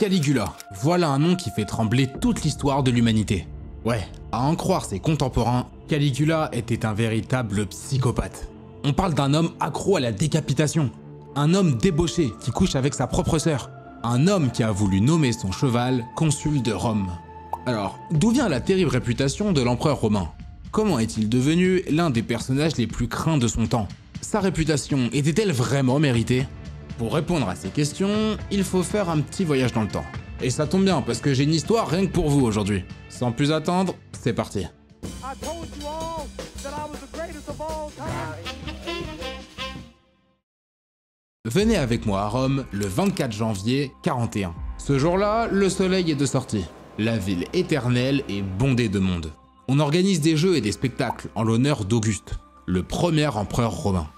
Caligula, voilà un nom qui fait trembler toute l'histoire de l'humanité. Ouais, à en croire ses contemporains, Caligula était un véritable psychopathe. On parle d'un homme accro à la décapitation, un homme débauché qui couche avec sa propre sœur, un homme qui a voulu nommer son cheval consul de Rome. Alors, d'où vient la terrible réputation de l'empereur romain? Comment est-il devenu l'un des personnages les plus craints de son temps? Sa réputation était-elle vraiment méritée? Pour répondre à ces questions, il faut faire un petit voyage dans le temps. Et ça tombe bien parce que j'ai une histoire rien que pour vous aujourd'hui. Sans plus attendre, c'est parti. Venez avec moi à Rome le 24 janvier 41. Ce jour-là, le soleil est de sortie. La ville éternelle est bondée de monde. On organise des jeux et des spectacles en l'honneur d'Auguste, le premier empereur romain.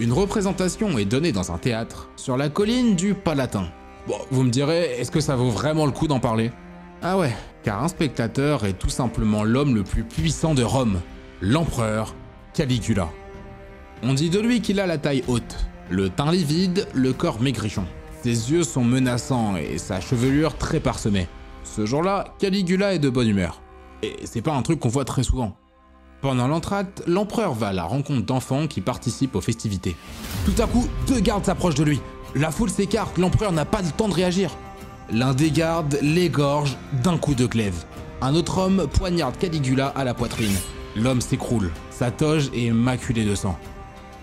Une représentation est donnée dans un théâtre, sur la colline du Palatin. Bon, vous me direz, est-ce que ça vaut vraiment le coup d'en parler? Ah ouais, car un spectateur est tout simplement l'homme le plus puissant de Rome, l'empereur Caligula. On dit de lui qu'il a la taille haute, le teint livide, le corps maigrichon. Ses yeux sont menaçants et sa chevelure très parsemée. Ce jour-là, Caligula est de bonne humeur. Et c'est pas un truc qu'on voit très souvent. Pendant l'entracte, l'empereur va à la rencontre d'enfants qui participent aux festivités. Tout à coup, deux gardes s'approchent de lui. La foule s'écarte, l'empereur n'a pas le temps de réagir. L'un des gardes l'égorge d'un coup de glaive. Un autre homme poignarde Caligula à la poitrine. L'homme s'écroule, sa toge est maculée de sang.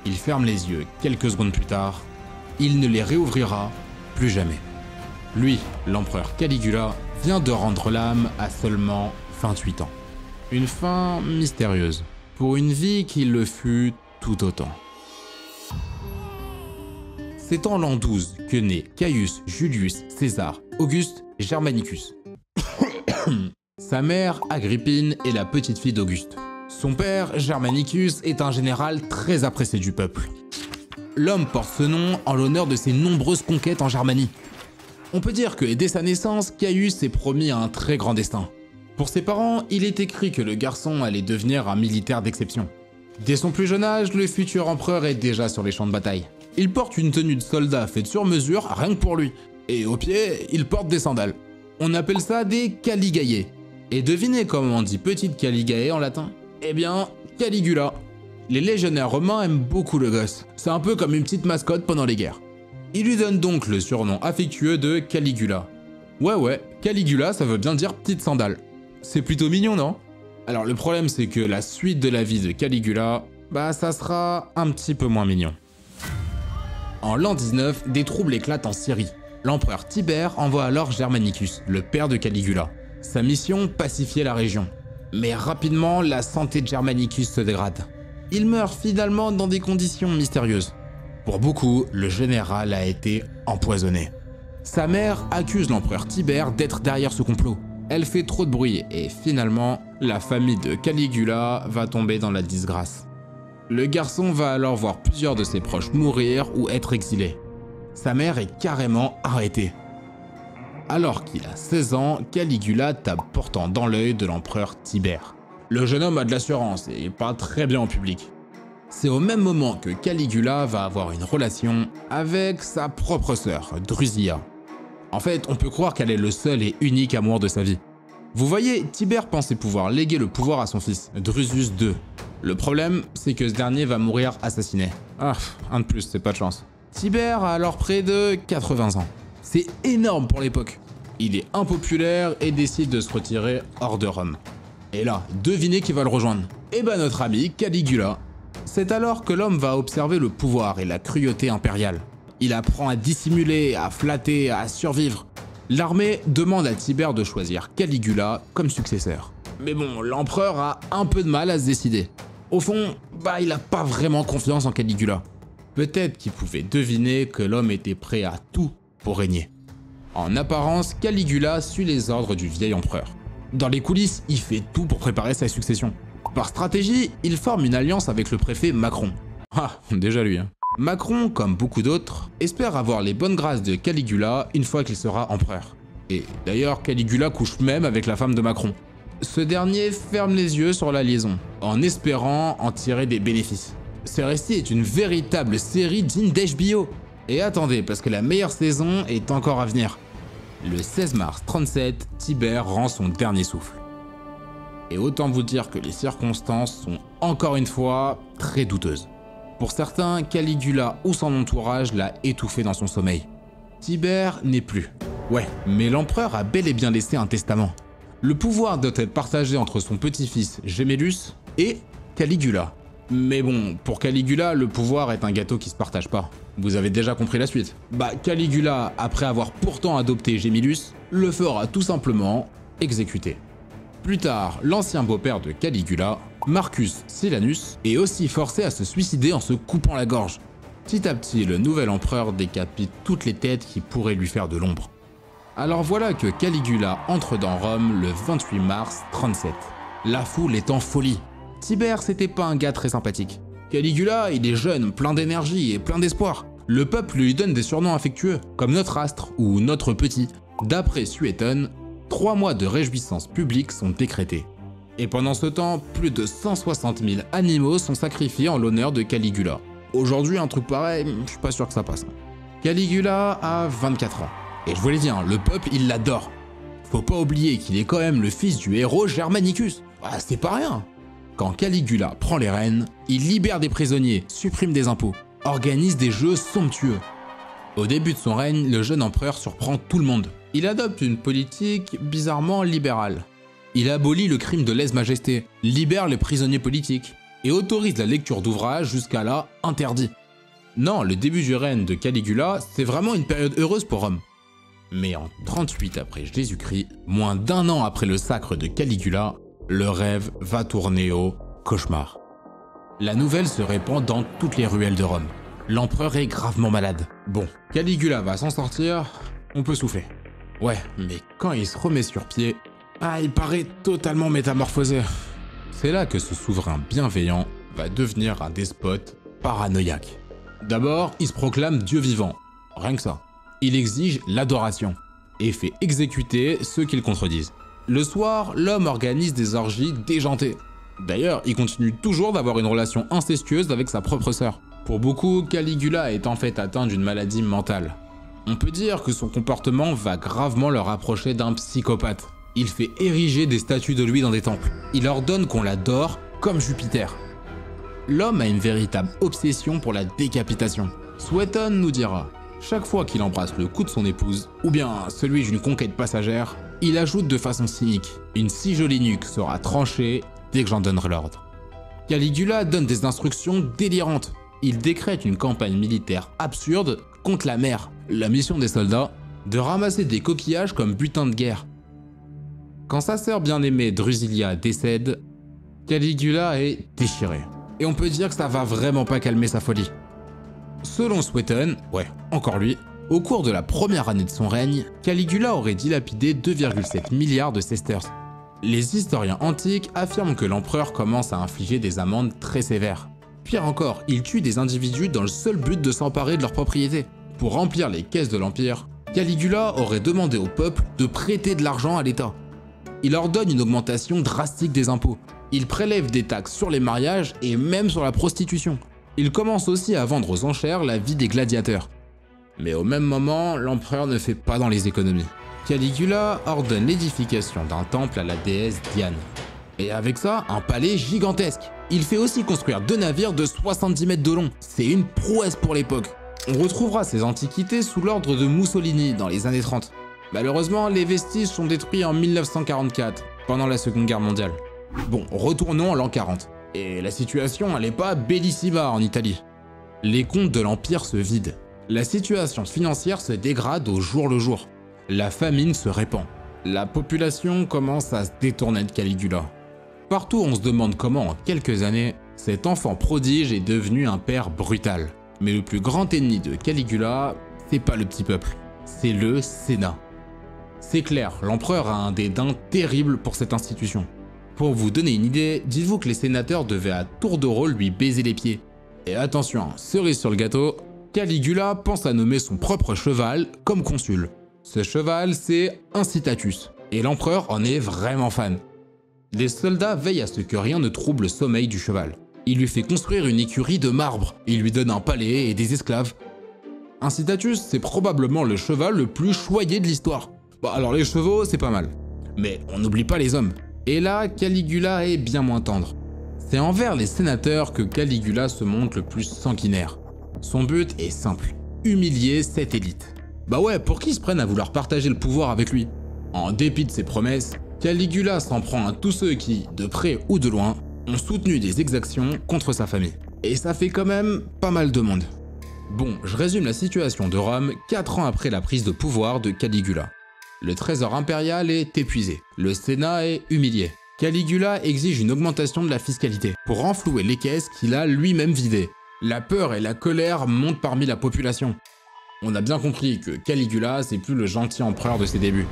Il ferme les yeux quelques secondes plus tard. Il ne les réouvrira plus jamais. Lui, l'empereur Caligula, vient de rendre l'âme à seulement 28 ans. Une fin mystérieuse, pour une vie qui le fut tout autant. C'est en l'an 12 que naît Caius Julius César Auguste Germanicus. Sa mère, Agrippine, est la petite fille d'Auguste. Son père, Germanicus, est un général très apprécié du peuple. L'homme porte ce nom en l'honneur de ses nombreuses conquêtes en Germanie. On peut dire que dès sa naissance, Caius s'est promis un très grand destin. Pour ses parents, il est écrit que le garçon allait devenir un militaire d'exception. Dès son plus jeune âge, le futur empereur est déjà sur les champs de bataille. Il porte une tenue de soldat faite sur mesure, rien que pour lui. Et aux pieds, il porte des sandales. On appelle ça des caligae. Et devinez comment on dit petite caligae en latin? Eh bien, Caligula. Les légionnaires romains aiment beaucoup le gosse. C'est un peu comme une petite mascotte pendant les guerres. Ils lui donnent donc le surnom affectueux de Caligula. Ouais, Caligula, ça veut bien dire petite sandale. C'est plutôt mignon, non? Alors le problème c'est que la suite de la vie de Caligula, ça sera un petit peu moins mignon. En l'an 19, des troubles éclatent en Syrie. L'empereur Tibère envoie alors Germanicus, le père de Caligula. Sa mission, pacifier la région. Mais rapidement, la santé de Germanicus se dégrade. Il meurt finalement dans des conditions mystérieuses. Pour beaucoup, le général a été empoisonné. Sa mère accuse l'empereur Tibère d'être derrière ce complot. Elle fait trop de bruit et finalement, la famille de Caligula va tomber dans la disgrâce. Le garçon va alors voir plusieurs de ses proches mourir ou être exilés. Sa mère est carrément arrêtée. Alors qu'il a 16 ans, Caligula tape pourtant dans l'œil de l'empereur Tibère. Le jeune homme a de l'assurance et il parle très bien en public. C'est au même moment que Caligula va avoir une relation avec sa propre sœur, Drusilla. En fait, on peut croire qu'elle est le seul et unique amour de sa vie. Vous voyez, Tibère pensait pouvoir léguer le pouvoir à son fils, Drusus II. Le problème, c'est que ce dernier va mourir assassiné. Ah, un de plus, c'est pas de chance. Tibère a alors près de 80 ans. C'est énorme pour l'époque. Il est impopulaire et décide de se retirer hors de Rome. Et là, devinez qui va le rejoindre? Eh ben notre ami Caligula. C'est alors que l'homme va observer le pouvoir et la cruauté impériale. Il apprend à dissimuler, à flatter, à survivre. L'armée demande à Tibère de choisir Caligula comme successeur. Mais bon, l'empereur a un peu de mal à se décider. Au fond, il a pas vraiment confiance en Caligula. Peut-être qu'il pouvait deviner que l'homme était prêt à tout pour régner. En apparence, Caligula suit les ordres du vieil empereur. Dans les coulisses, il fait tout pour préparer sa succession. Par stratégie, il forme une alliance avec le préfet Macron. Ah, déjà lui, hein. Macron, comme beaucoup d'autres, espère avoir les bonnes grâces de Caligula une fois qu'il sera empereur. Et d'ailleurs, Caligula couche même avec la femme de Macron. Ce dernier ferme les yeux sur la liaison, en espérant en tirer des bénéfices. Ce récit est une véritable série digne d'HBO. Et attendez, parce que la meilleure saison est encore à venir. Le 16 mars 37, Tibère rend son dernier souffle. Et autant vous dire que les circonstances sont encore une fois très douteuses. Pour certains, Caligula ou son entourage l'a étouffé dans son sommeil. Tibère n'est plus. Ouais, mais l'empereur a bel et bien laissé un testament. Le pouvoir doit être partagé entre son petit-fils Gemellus et Caligula. Mais bon, pour Caligula, le pouvoir est un gâteau qui se partage pas. Vous avez déjà compris la suite. Caligula, après avoir pourtant adopté Gemellus, le fera tout simplement exécuter. Plus tard, l'ancien beau-père de Caligula, Marcus Silanus, est aussi forcé à se suicider en se coupant la gorge. Petit à petit, le nouvel empereur décapite toutes les têtes qui pourraient lui faire de l'ombre. Alors voilà que Caligula entre dans Rome le 28 mars 37. La foule est en folie. Tibère, c'était pas un gars très sympathique. Caligula, il est jeune, plein d'énergie et plein d'espoir. Le peuple lui donne des surnoms affectueux, comme notre astre ou notre petit. D'après Suétone, 3 mois de réjouissance publique sont décrétés. Et pendant ce temps, plus de 160 000 animaux sont sacrifiés en l'honneur de Caligula. Aujourd'hui, un truc pareil, je suis pas sûr que ça passe. Caligula a 24 ans. Et je vous l'ai dit, le peuple, il l'adore. Faut pas oublier qu'il est quand même le fils du héros Germanicus. C'est pas rien. Quand Caligula prend les rênes, il libère des prisonniers, supprime des impôts, organise des jeux somptueux. Au début de son règne, le jeune empereur surprend tout le monde. Il adopte une politique bizarrement libérale. Il abolit le crime de lèse-majesté, libère les prisonniers politiques et autorise la lecture d'ouvrages jusqu'à là interdits. Non, le début du règne de Caligula, c'est vraiment une période heureuse pour Rome. Mais en 38 après Jésus-Christ, moins d'1 an après le sacre de Caligula, le rêve va tourner au cauchemar. La nouvelle se répand dans toutes les ruelles de Rome. L'empereur est gravement malade. Bon, Caligula va s'en sortir, on peut souffler. Ouais, mais quand il se remet sur pied, il paraît totalement métamorphosé. C'est là que ce souverain bienveillant va devenir un despote paranoïaque. D'abord, il se proclame Dieu vivant, rien que ça. Il exige l'adoration et fait exécuter ceux qui le contredisent. Le soir, l'homme organise des orgies déjantées. D'ailleurs, il continue toujours d'avoir une relation incestueuse avec sa propre sœur. Pour beaucoup, Caligula est en fait atteint d'une maladie mentale. On peut dire que son comportement va gravement le rapprocher d'un psychopathe. Il fait ériger des statues de lui dans des temples. Il ordonne qu'on l'adore comme Jupiter. L'homme a une véritable obsession pour la décapitation. Suétone nous dira: chaque fois qu'il embrasse le cou de son épouse, ou bien celui d'une conquête passagère, il ajoute de façon cynique: une si jolie nuque sera tranchée dès que j'en donnerai l'ordre. Caligula donne des instructions délirantes. Il décrète une campagne militaire absurde contre la mer. La mission des soldats, de ramasser des coquillages comme butin de guerre. Quand sa sœur bien-aimée Drusilia décède, Caligula est déchiré. Et on peut dire que ça va vraiment pas calmer sa folie. Selon Suétone, encore lui, au cours de la première année de son règne, Caligula aurait dilapidé 2,7 milliards de sesterces. Les historiens antiques affirment que l'empereur commence à infliger des amendes très sévères. Pire encore, il tue des individus dans le seul but de s'emparer de leurs propriétés. Pour remplir les caisses de l'Empire, Caligula aurait demandé au peuple de prêter de l'argent à l'État. Il ordonne une augmentation drastique des impôts. Il prélève des taxes sur les mariages et même sur la prostitution. Il commence aussi à vendre aux enchères la vie des gladiateurs. Mais au même moment, l'empereur ne fait pas dans les économies. Caligula ordonne l'édification d'un temple à la déesse Diane. Et avec ça, un palais gigantesque. Il fait aussi construire 2 navires de 70 mètres de long. C'est une prouesse pour l'époque. On retrouvera ces antiquités sous l'ordre de Mussolini dans les années 30. Malheureusement, les vestiges sont détruits en 1944, pendant la Seconde Guerre mondiale. Bon, retournons en l'an 40. Et la situation, elle n'est pas bellissima en Italie. Les comptes de l'Empire se vident. La situation financière se dégrade au jour le jour. La famine se répand. La population commence à se détourner de Caligula. Partout, on se demande comment, en quelques années, cet enfant prodige est devenu un père brutal. Mais le plus grand ennemi de Caligula, c'est pas le petit peuple, c'est le Sénat. C'est clair, l'empereur a un dédain terrible pour cette institution. Pour vous donner une idée, dites-vous que les sénateurs devaient à tour de rôle lui baiser les pieds. Et attention, cerise sur le gâteau, Caligula pense à nommer son propre cheval comme consul. Ce cheval, c'est Incitatus, et l'empereur en est vraiment fan. Les soldats veillent à ce que rien ne trouble le sommeil du cheval. Il lui fait construire une écurie de marbre, il lui donne un palais et des esclaves. Incitatus, c'est probablement le cheval le plus choyé de l'histoire. Bah alors les chevaux, c'est pas mal. Mais on n'oublie pas les hommes. Et là, Caligula est bien moins tendre. C'est envers les sénateurs que Caligula se montre le plus sanguinaire. Son but est simple, humilier cette élite. Bah ouais, pour qu'ils se prennent à vouloir partager le pouvoir avec lui. En dépit de ses promesses, Caligula s'en prend à tous ceux qui, de près ou de loin, ont soutenu des exactions contre sa famille. Et ça fait quand même pas mal de monde. Bon, je résume la situation de Rome 4 ans après la prise de pouvoir de Caligula. Le trésor impérial est épuisé, le Sénat est humilié. Caligula exige une augmentation de la fiscalité pour renflouer les caisses qu'il a lui-même vidées. La peur et la colère montent parmi la population. On a bien compris que Caligula, c'est plus le gentil empereur de ses débuts.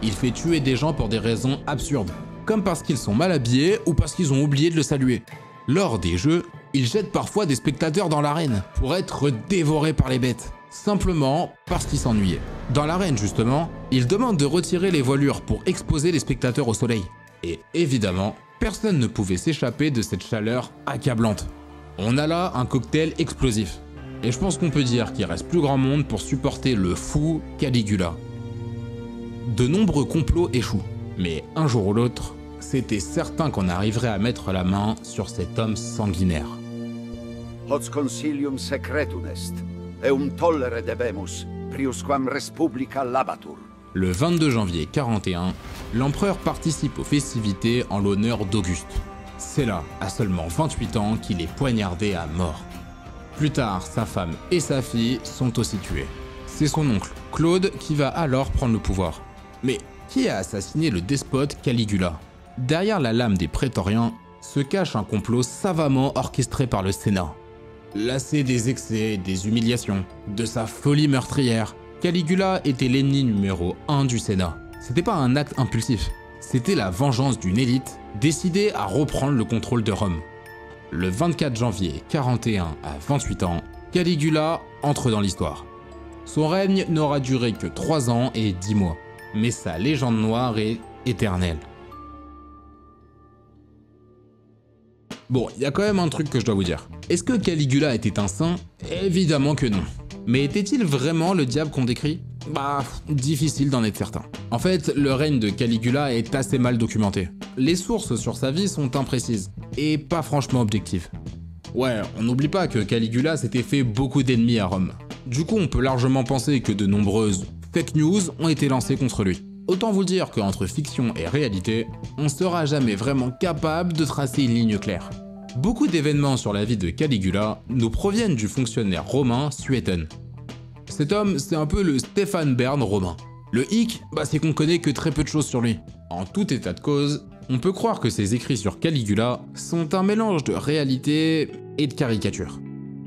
Il fait tuer des gens pour des raisons absurdes, comme parce qu'ils sont mal habillés ou parce qu'ils ont oublié de le saluer. Lors des jeux, il jette parfois des spectateurs dans l'arène pour être dévorés par les bêtes, simplement parce qu'ils s'ennuyaient. Dans l'arène justement, il demande de retirer les voilures pour exposer les spectateurs au soleil. Et évidemment, personne ne pouvait s'échapper de cette chaleur accablante. On a là un cocktail explosif. Et je pense qu'on peut dire qu'il reste plus grand monde pour supporter le fou Caligula. De nombreux complots échouent, mais un jour ou l'autre, c'était certain qu'on arriverait à mettre la main sur cet homme sanguinaire. Hoc concilium secretum est, tollere debemus, priusquam res publica labatur. Le 22 janvier 41, l'empereur participe aux festivités en l'honneur d'Auguste. C'est là, à seulement 28 ans, qu'il est poignardé à mort. Plus tard, sa femme et sa fille sont aussi tuées. C'est son oncle, Claude, qui va alors prendre le pouvoir. Mais qui a assassiné le despote Caligula? Derrière la lame des prétoriens se cache un complot savamment orchestré par le Sénat. Lassé des excès, des humiliations, de sa folie meurtrière, Caligula était l'ennemi numéro 1 du Sénat. C'était pas un acte impulsif, c'était la vengeance d'une élite décidée à reprendre le contrôle de Rome. Le 24 janvier 41 à 28 ans, Caligula entre dans l'histoire. Son règne n'aura duré que 3 ans et 10 mois, mais sa légende noire est éternelle. Bon, il y a quand même un truc que je dois vous dire. Est-ce que Caligula était un saint? Évidemment que non. Mais était-il vraiment le diable qu'on décrit? Bah, difficile d'en être certain. En fait, le règne de Caligula est assez mal documenté. Les sources sur sa vie sont imprécises, et pas franchement objectives. Ouais, on n'oublie pas que Caligula s'était fait beaucoup d'ennemis à Rome. Du coup, on peut largement penser que de nombreuses fake news ont été lancées contre lui. Autant vous dire qu'entre fiction et réalité, on ne sera jamais vraiment capable de tracer une ligne claire. Beaucoup d'événements sur la vie de Caligula nous proviennent du fonctionnaire romain Suétone. Cet homme, c'est un peu le Stéphane Bern romain. Le hic, c'est qu'on connaît que très peu de choses sur lui. En tout état de cause, on peut croire que ses écrits sur Caligula sont un mélange de réalité et de caricature.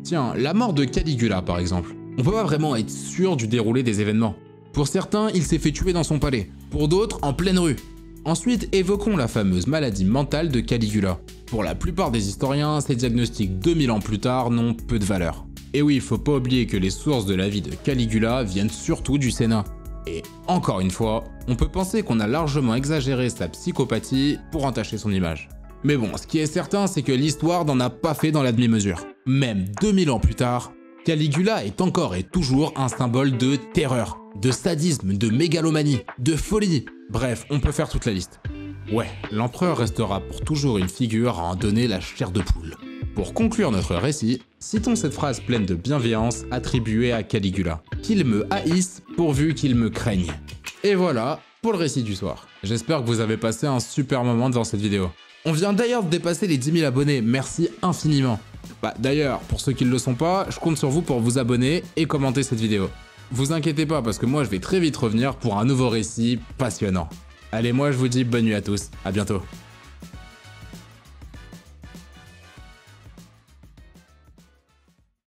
Tiens, la mort de Caligula par exemple, on peut pas vraiment être sûr du déroulé des événements. Pour certains, il s'est fait tuer dans son palais, pour d'autres, en pleine rue. Ensuite, évoquons la fameuse maladie mentale de Caligula. Pour la plupart des historiens, ces diagnostics 2000 ans plus tard n'ont peu de valeur. Et oui, faut pas oublier que les sources de la vie de Caligula viennent surtout du Sénat. Et encore une fois, on peut penser qu'on a largement exagéré sa psychopathie pour entacher son image. Mais bon, ce qui est certain, c'est que l'histoire n'en a pas fait dans la demi-mesure. Même 2000 ans plus tard, Caligula est encore et toujours un symbole de terreur, de sadisme, de mégalomanie, de folie. Bref, on peut faire toute la liste. Ouais, l'empereur restera pour toujours une figure à en donner la chair de poule. Pour conclure notre récit, citons cette phrase pleine de bienveillance attribuée à Caligula. Qu'il me haïsse pourvu qu'il me craigne. Et voilà pour le récit du soir. J'espère que vous avez passé un super moment devant cette vidéo. On vient d'ailleurs de dépasser les 10 000 abonnés, merci infiniment. D'ailleurs, pour ceux qui ne le sont pas, je compte sur vous pour vous abonner et commenter cette vidéo. Vous inquiétez pas parce que moi je vais très vite revenir pour un nouveau récit passionnant. Allez, moi je vous dis bonne nuit à tous, à bientôt.